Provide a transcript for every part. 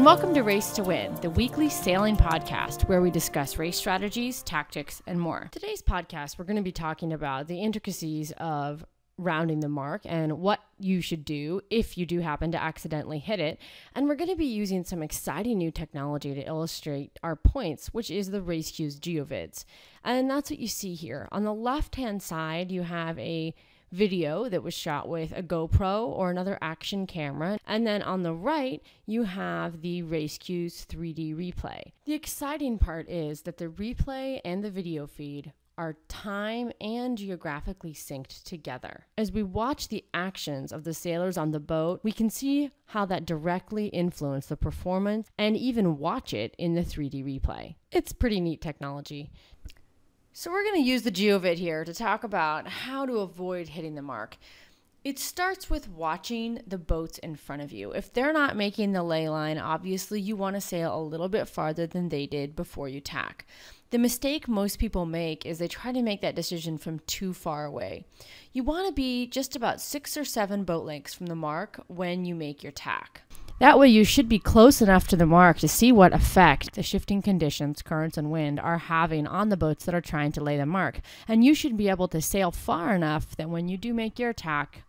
and welcome to Race to Win, the weekly sailing podcast where we discuss race strategies, tactics, and more. Today's podcast, we're going to be talking about the intricacies of rounding the mark and what you should do if you do happen to accidentally hit it. And we're going to be using some exciting new technology to illustrate our points, which is the raceQs GeoVids. And that's what you see here. On the left-hand side, you have a video that was shot with a GoPro or another action camera. And then on the right, you have the raceQs 3D replay. The exciting part is that the replay and the video feed are time and geographically synced together. As we watch the actions of the sailors on the boat, we can see how that directly influenced the performance and even watch it in the 3D replay. It's pretty neat technology. So we're going to use the GeoVid here to talk about how to avoid hitting the mark. It starts with watching the boats in front of you. If they're not making the ley line, obviously you want to sail a little bit farther than they did before you tack. The mistake most people make is they try to make that decision from too far away. You want to be just about 6 or 7 boat lengths from the mark when you make your tack. That way you should be close enough to the mark to see what effect the shifting conditions, currents, and wind are having on the boats that are trying to lay the mark. And you should be able to sail far enough that when you do make your tack,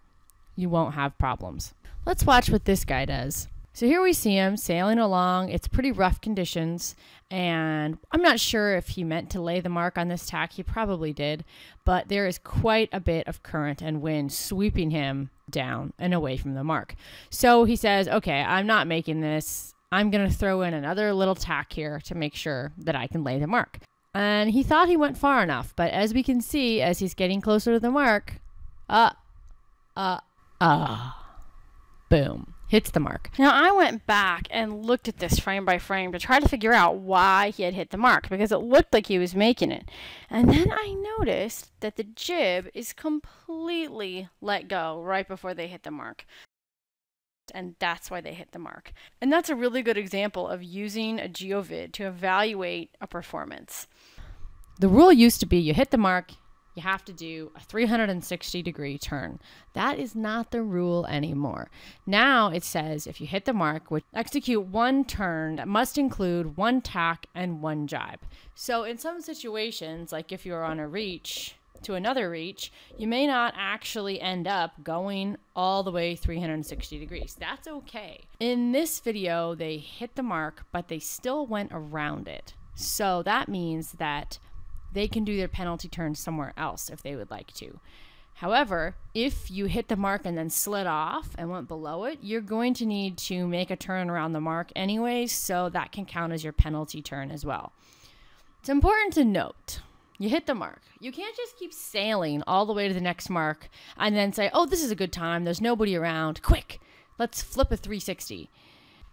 you won't have problems. Let's watch what this guy does. So here we see him sailing along. It's pretty rough conditions, and I'm not sure if he meant to lay the mark on this tack. He probably did, but there is quite a bit of current and wind sweeping him down and away from the mark. So he says, okay, I'm not making this. I'm going to throw in another little tack here to make sure that I can lay the mark. And he thought he went far enough, but as we can see, as he's getting closer to the mark, boom. Hits the mark. Now, I went back and looked at this frame by frame to try to figure out why he had hit the mark, because it looked like he was making it. And then I noticed that the jib is completely let go right before they hit the mark. And that's why they hit the mark. And that's a really good example of using a GeoVid to evaluate a performance. The rule used to be you hit the mark, you have to do a 360-degree turn. That is not the rule anymore. Now it says if you hit the mark, execute one turn that must include one tack and one jibe. So in some situations, like if you're on a reach to another reach, you may not actually end up going all the way 360 degrees. That's okay. In this video, they hit the mark, but they still went around it. So that means that they can do their penalty turn somewhere else if they would like to. However, if you hit the mark and then slid off and went below it, you're going to need to make a turn around the mark anyways, so that can count as your penalty turn as well. It's important to note, you hit the mark. You can't just keep sailing all the way to the next mark and then say, oh, this is a good time, there's nobody around, quick, let's flip a 360.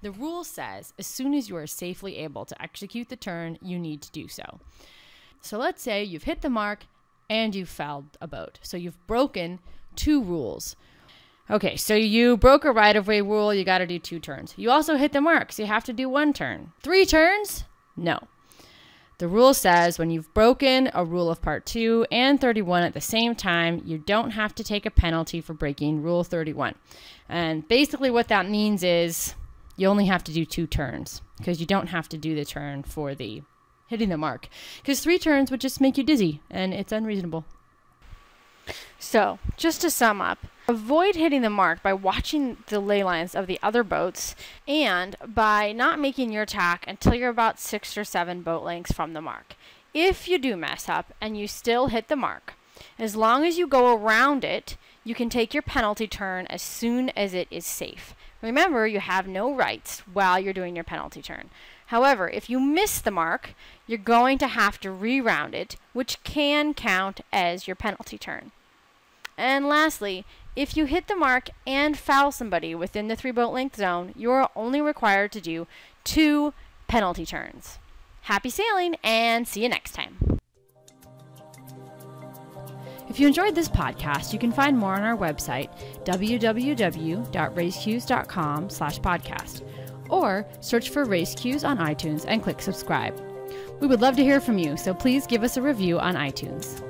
The rule says as soon as you are safely able to execute the turn, you need to do so. So let's say you've hit the mark and you've fouled a boat. So you've broken 2 rules. Okay, so you broke a right-of-way rule, you got to do 2 turns. You also hit the mark, so you have to do 1 turn. 3 turns? No. The rule says when you've broken a rule of Part 2 and 31 at the same time, you don't have to take a penalty for breaking Rule 31. And basically what that means is you only have to do 2 turns because you don't have to do the turn for the hitting the mark, because 3 turns would just make you dizzy and it's unreasonable. So just to sum up, avoid hitting the mark by watching the ley lines of the other boats and by not making your tack until you're about 6 or 7 boat lengths from the mark. If you do mess up and you still hit the mark, as long as you go around it, you can take your penalty turn as soon as it is safe. Remember, you have no rights while you're doing your penalty turn. However, if you miss the mark, you're going to have to reround it, which can count as your penalty turn. And lastly, if you hit the mark and foul somebody within the 3 boat length zone, you are only required to do 2 penalty turns. Happy sailing and see you next time. If you enjoyed this podcast, you can find more on our website, www.raceQs.com/podcast. Or search for raceQs on iTunes and click subscribe. We would love to hear from you, so please give us a review on iTunes.